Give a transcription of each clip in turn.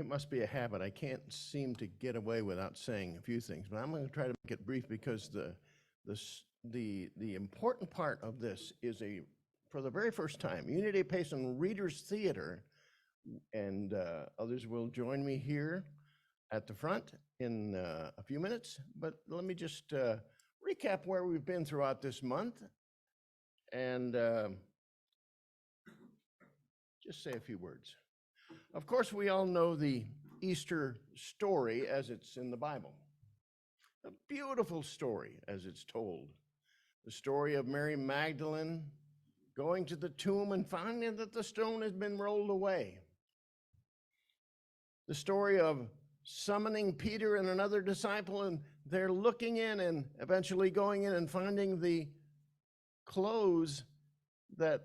it must be a habit. I can't seem to get away without saying a few things, but I'm going to try to make it brief because the important part of this is for the very first time, Unity Payson Readers Theater, and others will join me here at the front in a few minutes. But let me just recap where we've been throughout this month and just say a few words. Of course, we all know the Easter story as it's in the Bible. A beautiful story as it's told. The story of Mary Magdalene going to the tomb and finding that the stone has been rolled away. The story of summoning Peter and another disciple, and they're looking in and eventually going in and finding the clothes that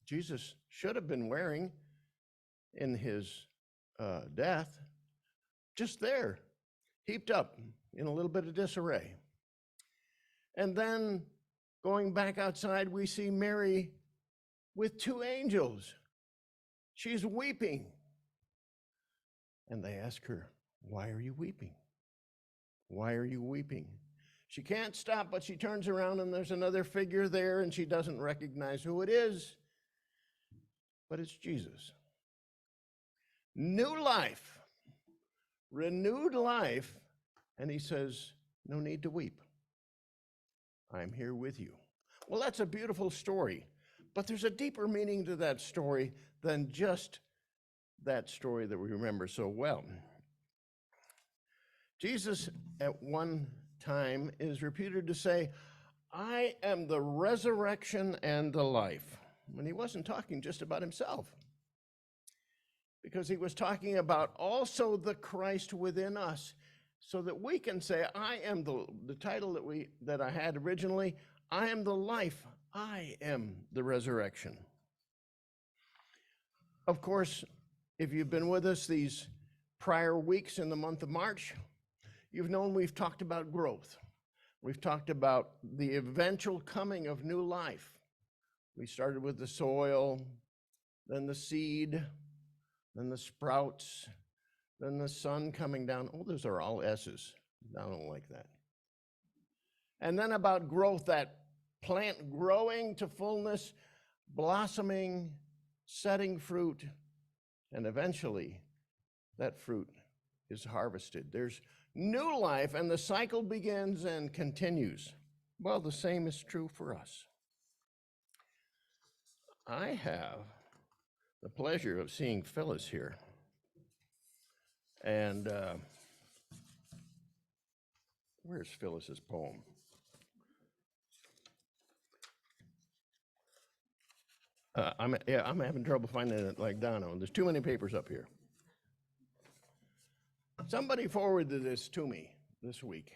Jesus should have been wearing in his death, just there, heaped up in a little bit of disarray. And then going back outside, we see Mary with two angels. She's weeping. And they ask her, "Why are you weeping? Why are you weeping?" She can't stop, but she turns around and there's another figure there and she doesn't recognize who it is, but it's Jesus. New life, renewed life, and he says, "No need to weep. I'm here with you." Well, that's a beautiful story, but there's a deeper meaning to that story than just that story that we remember so well. Jesus at one time is reputed to say, "I am the resurrection and the life." And he wasn't talking just about himself, because he was talking about also the Christ within us, so that we can say, "I am the title that I had originally, I am the life, I am the resurrection." Of course, if you've been with us these prior weeks in the month of March, you've known we've talked about growth. We've talked about the eventual coming of new life. We started with the soil, then the seed, then the sprouts, then the sun coming down. Oh, those are all S's. I don't like that. And then about growth, that plant growing to fullness, blossoming, setting fruit, and eventually that fruit is harvested. There's new life, and the cycle begins and continues. Well, the same is true for us. I have the pleasure of seeing Phyllis here. And where's Phyllis's poem? I'm having trouble finding it like Donna. There's too many papers up here. Somebody forwarded this to me this week.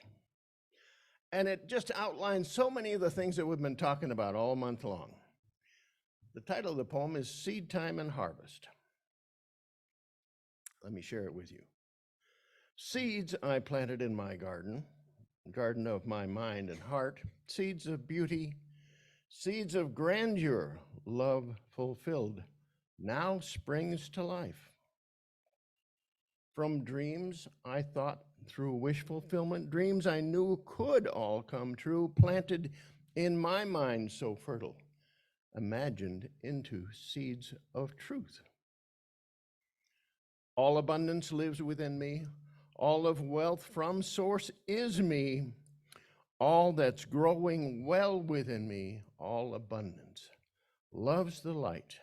And it just outlines so many of the things that we've been talking about all month long. The title of the poem is Seed Time and Harvest. Let me share it with you. Seeds I planted in my garden of my mind and heart, seeds of beauty, seeds of grandeur, love fulfilled, now springs to life. From dreams I thought through wish fulfillment, dreams I knew could all come true, planted in my mind so fertile, imagined into seeds of truth. All abundance lives within me, all of wealth from source is me, all that's growing well within me, all abundance, loves the light.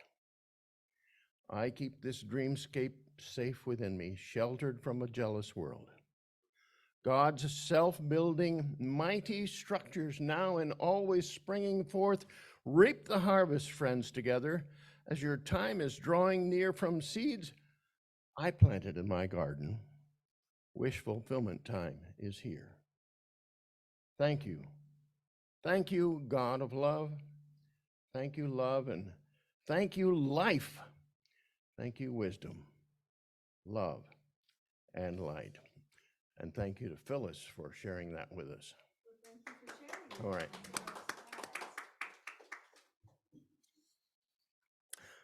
I keep this dreamscape safe within me, sheltered from a jealous world. God's self-building, mighty structures now and always springing forth, reap the harvest, friends, together. As your time is drawing near from seeds I planted in my garden, wish fulfillment time is here. Thank you. Thank you, God of love. Thank you, love, and thank you, life. Thank you, wisdom, love, and light. And thank you to Phyllis for sharing that with us. Well, thank you for sharing. All right.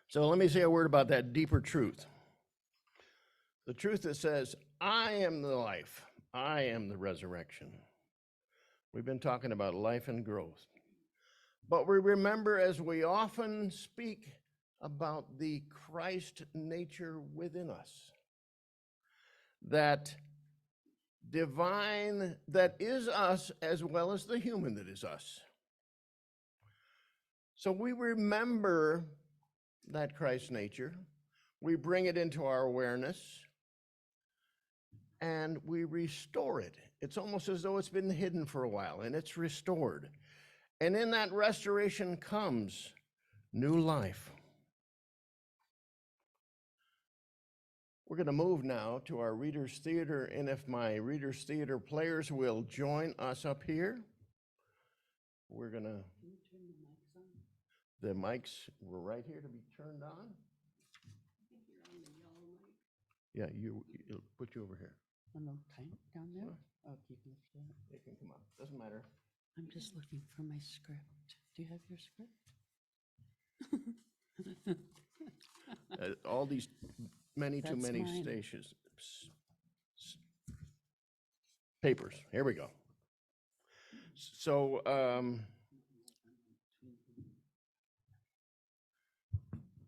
So let me say a word about that deeper truth. The truth that says, I am the life, I am the resurrection. We've been talking about life and growth. But we remember, as we often speak about the Christ nature within us, that divine that is us as well as the human that is us. So we remember that Christ nature, we bring it into our awareness, and we restore it. It's almost as though it's been hidden for a while, and it's restored. And in that restoration comes new life. We're going to move now to our Reader's Theater, and if my Reader's Theater players will join us up here, we're going to... The mics were right here to be turned on. Yeah, it'll put you over here. On the tank down there? Oh, keep lifting it. They can come up. Doesn't matter. I'm just looking for my script. Do you have your script? All these many too That's many mine. stations. Papers. Here we go. So,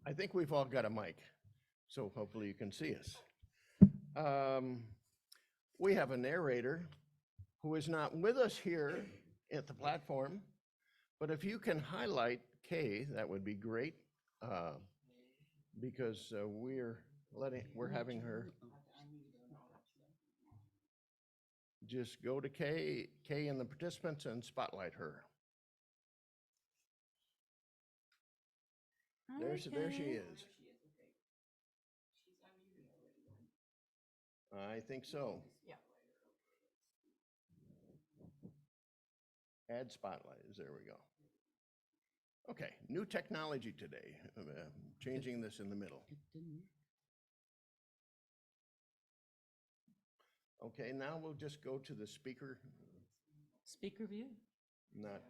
I think we've all got a mic, so hopefully you can see us. We have a narrator who is not with us here at the platform, but if you can highlight Kay, that would be great, because we're having her just go to Kay and the participants and spotlight her. There she is. I think so. Add spotlight, there we go. Okay, new technology today, changing this in the middle. It didn't. Okay, now we'll just go to the speaker, Speaker view? not,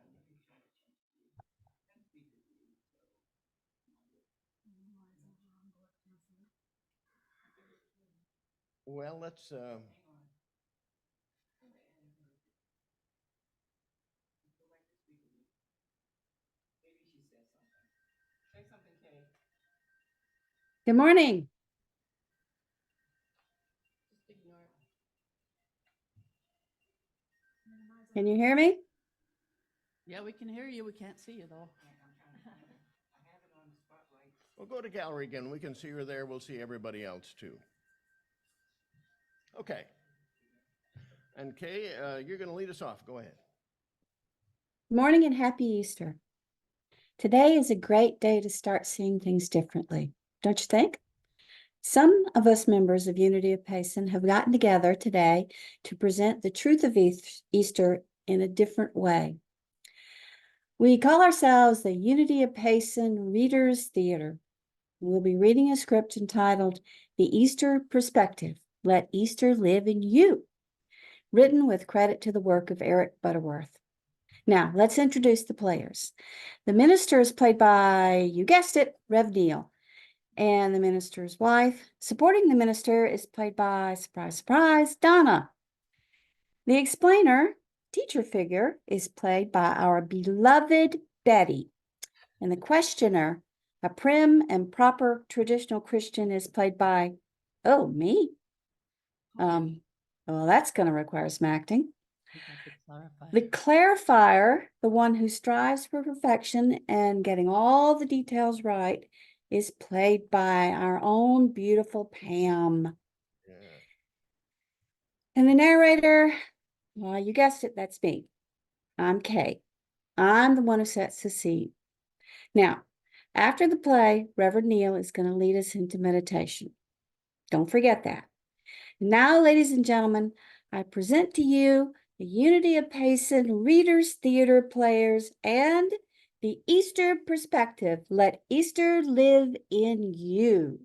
well, let's, Good morning. Can you hear me? Yeah, we can hear you. We can't see you though. we'll go to gallery again. We can see her there. We'll see everybody else too. Okay. And Kay, you're going to lead us off. Go ahead. Morning and happy Easter. Today is a great day to start seeing things differently, don't you think? Some of us members of Unity of Payson have gotten together today to present the truth of Easter in a different way. We call ourselves the Unity of Payson Reader's Theater. We'll be reading a script entitled The Easter Perspective, Let Easter Live in You, written with credit to the work of Eric Butterworth. Now, let's introduce the players. The minister is played by, you guessed it, Rev Neal. And the minister's wife, supporting the minister, is played by, surprise, surprise, Donna. The explainer, teacher figure, is played by our beloved Betty. And the questioner, a prim and proper traditional Christian, is played by, oh, me. Well, that's going to require some acting. The clarifier, the one who strives for perfection and getting all the details right, is played by our own beautiful Pam. Yeah. And the narrator, well, you guessed it, that's me. I'm Kay. I'm the one who sets the scene. Now, after the play, Reverend Neal is going to lead us into meditation. Don't forget that. Now, ladies and gentlemen, I present to you the Unity of Payson Readers Theater players and the Easter Perspective. Let Easter live in you.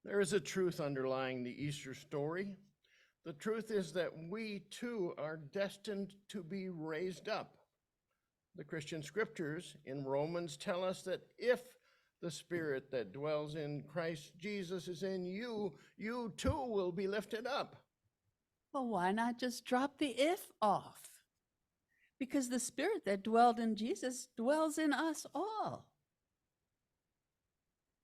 There is a truth underlying the Easter story. The truth is that we too are destined to be raised up. The Christian scriptures in Romans tell us that if the Spirit that dwells in Christ Jesus is in you, you too will be lifted up. Well, why not just drop the if off? Because the Spirit that dwelled in Jesus dwells in us all.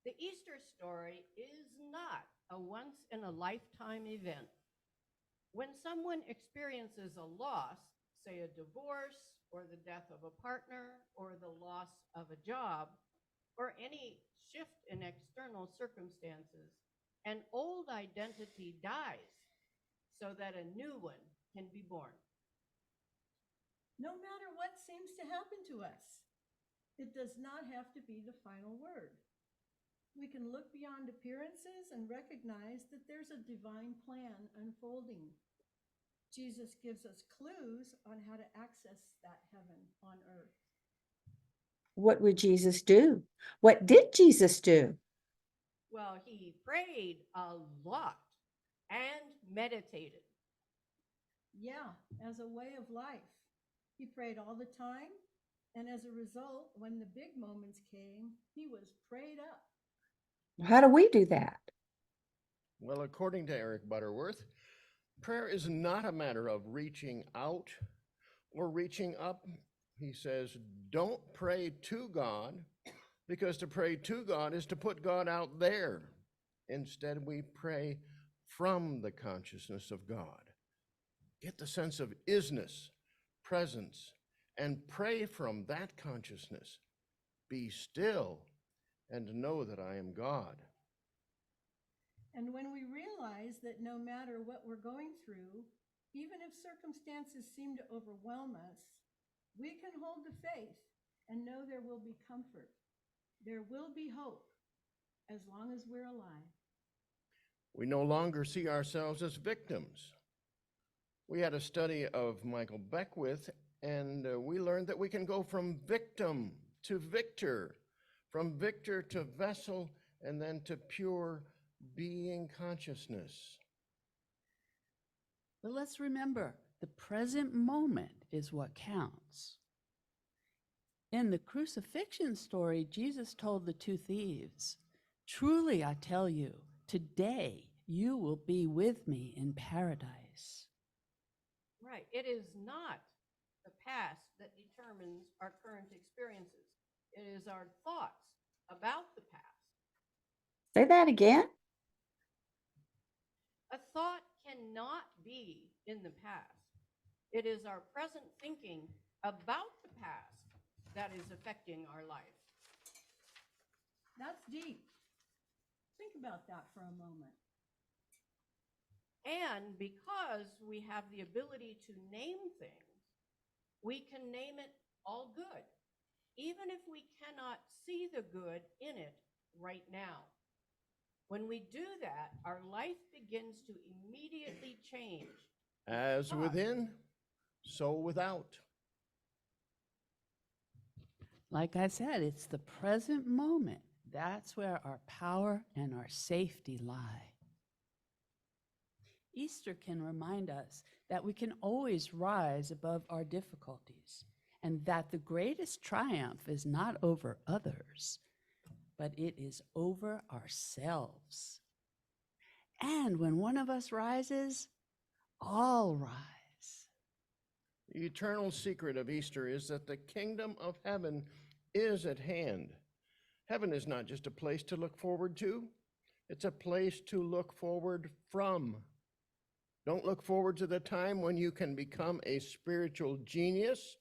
The Easter story is not a once-in-a-lifetime event. When someone experiences a loss, say a divorce, or the death of a partner, or the loss of a job, or any shift in external circumstances, an old identity dies so that a new one can be born. No matter what seems to happen to us, it does not have to be the final word. We can look beyond appearances and recognize that there's a divine plan unfolding. Jesus gives us clues on how to access that heaven on earth. What would Jesus do? What did Jesus do? Well, he prayed a lot and meditated. Yeah, as a way of life. He prayed all the time, and as a result, when the big moments came, he was prayed up. How do we do that? Well, according to Eric Butterworth, prayer is not a matter of reaching out or reaching up. He says, don't pray to God, because to pray to God is to put God out there. Instead, we pray from the consciousness of God. Get the sense of isness, presence, and pray from that consciousness. Be still and know that I am God. And when we realize that no matter what we're going through, even if circumstances seem to overwhelm us, we can hold the faith and know there will be comfort. There will be hope as long as we're alive. We no longer see ourselves as victims. We had a study of Michael Beckwith, and we learned that we can go from victim to victor, from victor to vessel, and then to pure being consciousness. But let's remember, the present moment is what counts. In the crucifixion story, Jesus told the two thieves, "Truly I tell you, today you will be with me in paradise." Right. It is not the past that determines our current experiences. It is our thoughts about the past. Say that again. A thought cannot be in the past. It is our present thinking about the past that is affecting our life. That's deep. Think about that for a moment. And because we have the ability to name things, we can name it all good, even if we cannot see the good in it right now. When we do that, our life begins to immediately change. As within, so without. Like I said, it's the present moment. That's where our power and our safety lie. Easter can remind us that we can always rise above our difficulties, and that the greatest triumph is not over others, but it is over ourselves. And when one of us rises, all rise. The eternal secret of Easter is that the kingdom of heaven is at hand. Heaven is not just a place to look forward to, it's a place to look forward from. Don't look forward to the time when you can become a spiritual genius.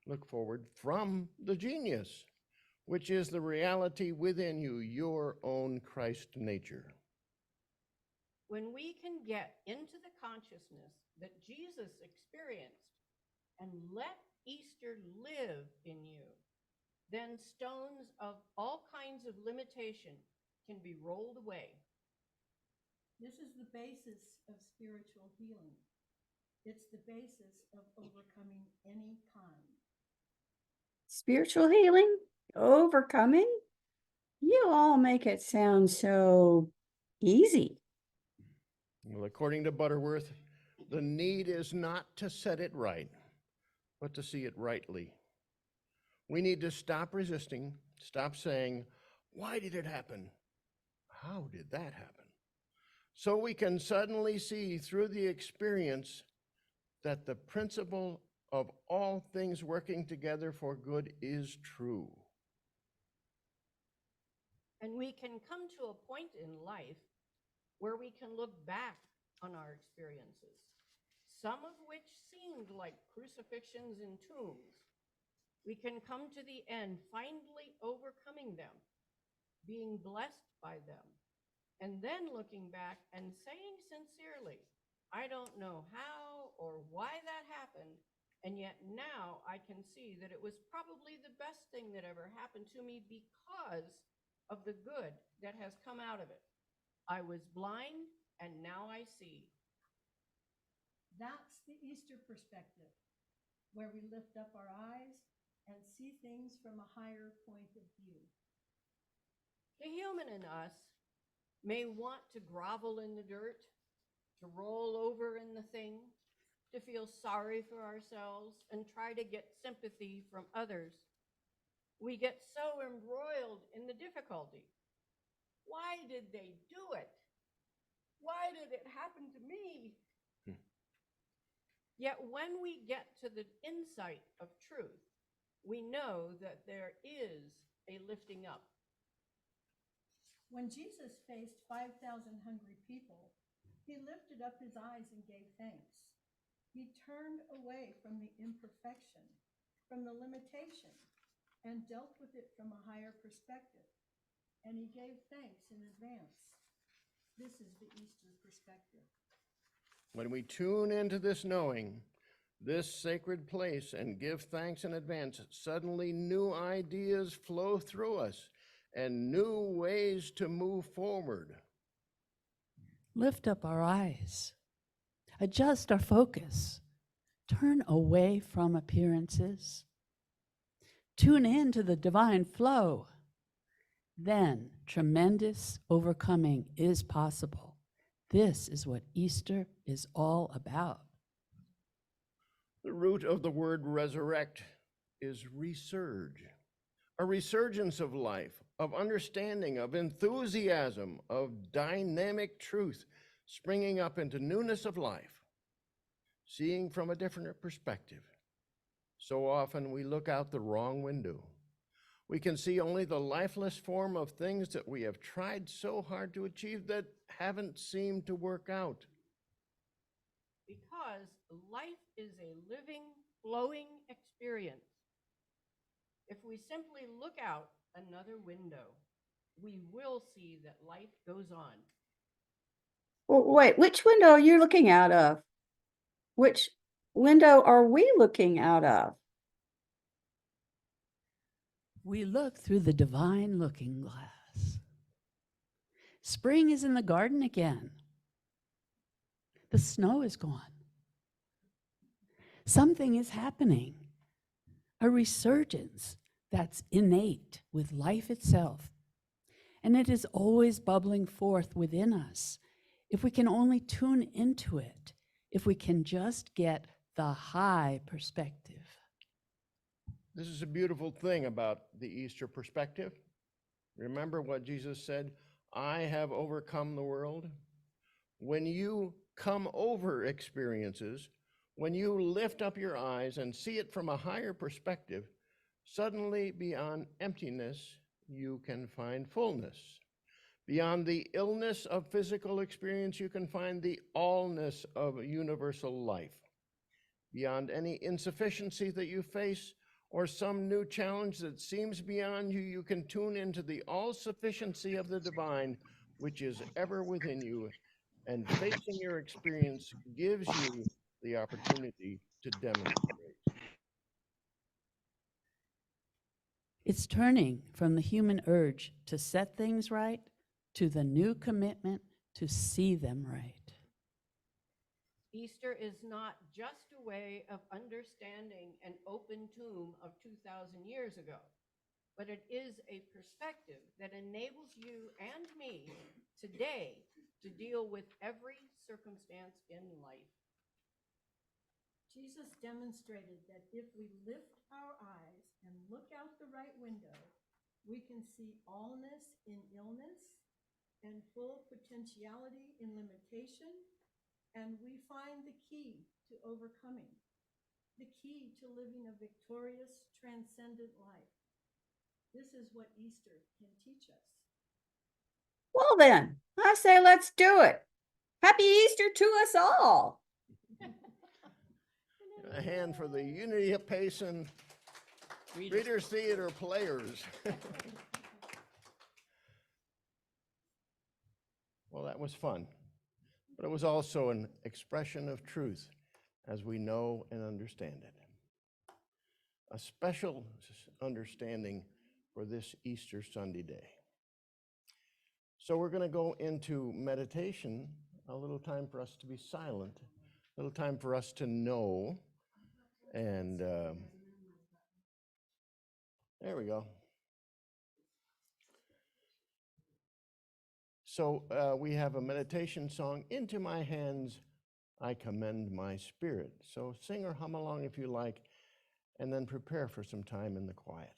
Look forward from the genius, which is the reality within you, your own Christ nature. When we can get into the consciousness that Jesus experienced and let Easter live in you, then stones of all kinds of limitation can be rolled away. This is the basis of spiritual healing. It's the basis of overcoming any kind. Spiritual healing? Overcoming? You all make it sound so easy. Well, according to Butterworth, the need is not to set it right, but to see it rightly. We need to stop resisting, stop saying, Why did it happen? How did that happen? So we can suddenly see through the experience that the principle of all things working together for good is true. And we can come to a point in life where we can look back on our experiences, some of which seemed like crucifixions and tombs. We can come to the end, finally overcoming them, being blessed by them, and then looking back and saying sincerely, I don't know how or why that happened, and yet now I can see that it was probably the best thing that ever happened to me because of the good that has come out of it. I was blind, and now I see. That's the Easter perspective, where we lift up our eyes and see things from a higher point of view. The human in us may want to grovel in the dirt, to roll over in the thing, to feel sorry for ourselves and try to get sympathy from others. We get so embroiled in the difficulty. Why did they do it? Why did it happen to me? Yet when we get to the insight of truth, we know that there is a lifting up. When Jesus faced 5,000 hungry people, he lifted up his eyes and gave thanks. He turned away from the imperfection, from the limitation, and dealt with it from a higher perspective. And he gave thanks in advance. This is the Easter perspective. When we tune into this knowing, this sacred place, and give thanks in advance, suddenly new ideas flow through us and new ways to move forward. Lift up our eyes, adjust our focus, turn away from appearances, tune in to the divine flow. Then tremendous overcoming is possible. This is what Easter is all about. The root of the word resurrect is resurge, a resurgence of life, of understanding, of enthusiasm, of dynamic truth springing up into newness of life, seeing from a different perspective. So often we look out the wrong window. We can see only the lifeless form of things that we have tried so hard to achieve that haven't seemed to work out. Because life is a living, flowing experience. If we simply look out another window, we will see that life goes on. Wait, which window are you looking out of? Which window are we looking out of? We look through the divine looking glass. Spring is in the garden again. The snow is gone. Something is happening, a resurgence that's innate with life itself. And it is always bubbling forth within us if we can only tune into it, if we can just get the high perspective. This is a beautiful thing about the Easter perspective. Remember what Jesus said, I have overcome the world. When you come over experiences, when you lift up your eyes and see it from a higher perspective, suddenly beyond emptiness, you can find fullness. Beyond the illness of physical experience, you can find the allness of universal life. Beyond any insufficiency that you face or some new challenge that seems beyond you, you can tune into the all-sufficiency of the divine, which is ever within you, and facing your experience gives you the opportunity to demonstrate. It's turning from the human urge to set things right to the new commitment to see them right. Easter is not just a way of understanding an open tomb of 2,000 years ago, but it is a perspective that enables you and me today to deal with every circumstance in life. Jesus demonstrated that if we lift our eyes and look out the right window, We can see allness in illness and full potentiality in limitation, and we find the key to overcoming, the key to living a victorious, transcendent life. This is what Easter can teach us. Well, then, I say let's do it. Happy Easter to us all. A hand for the Unity of Payson Readers. Readers Theater players. Well, that was fun, but it was also an expression of truth as we know and understand it. A special understanding for this Easter Sunday day. So we're going to go into meditation, a little time for us to be silent, a little time for us to know, and there we go. So we have a meditation song, Into My Hands I Commend My Spirit. So sing or hum along if you like, and then prepare for some time in the quiet.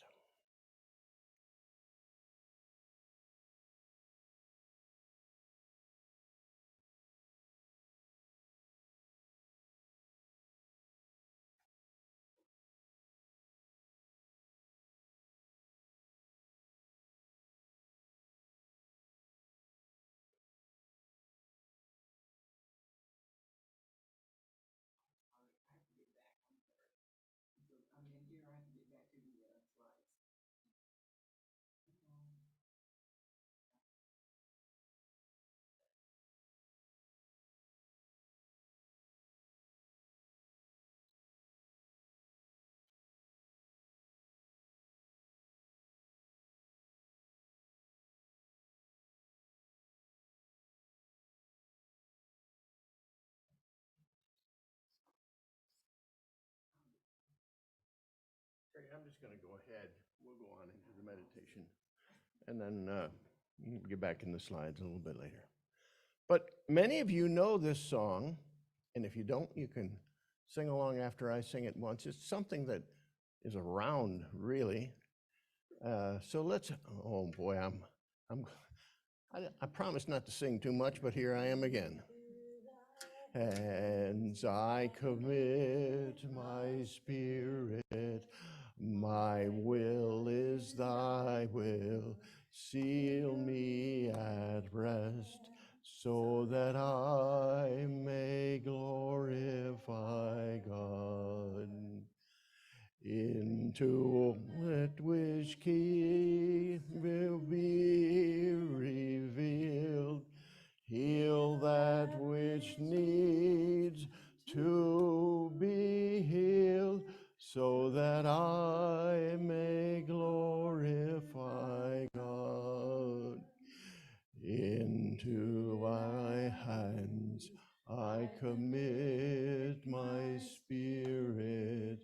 Great, I'm just going to go ahead. We'll go on into the meditation, and then we'll get back in the slides a little bit later. But many of you know this song, and if you don't, you can sing along after I sing it once. It's something that is around, really. So let's. Oh boy, I promise not to sing too much, but here I am again. Hands I commit my spirit, my will is thy will. Seal me at rest, so that I may glorify God. Into it which key will be revealed, heal that which needs to be healed, so that I may glorify God. Into thy hands I commit my spirit,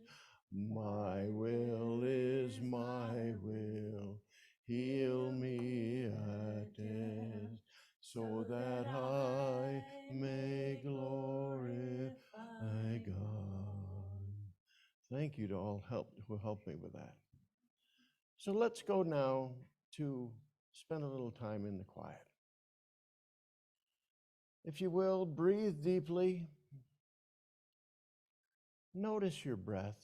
my will is my will, heal me at death, so that I may glorify God. Thank you to all who helped me with that. So let's go now to spend a little time in the quiet. If you will, breathe deeply. Notice your breath.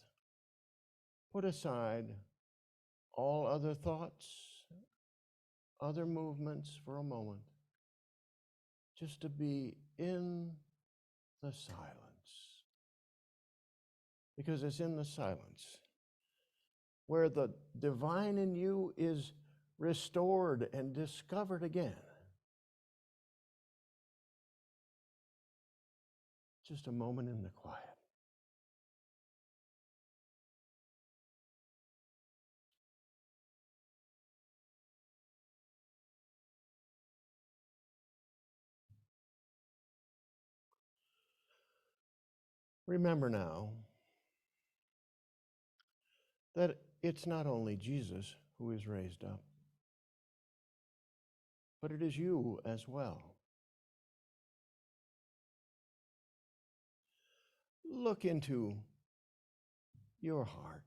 Put aside all other thoughts, other movements for a moment, just to be in the silence. Because it's in the silence where the divine in you is restored and discovered again. Just a moment in the quiet. Remember now that it's not only Jesus who is raised up, but it is you as well. Look into your heart.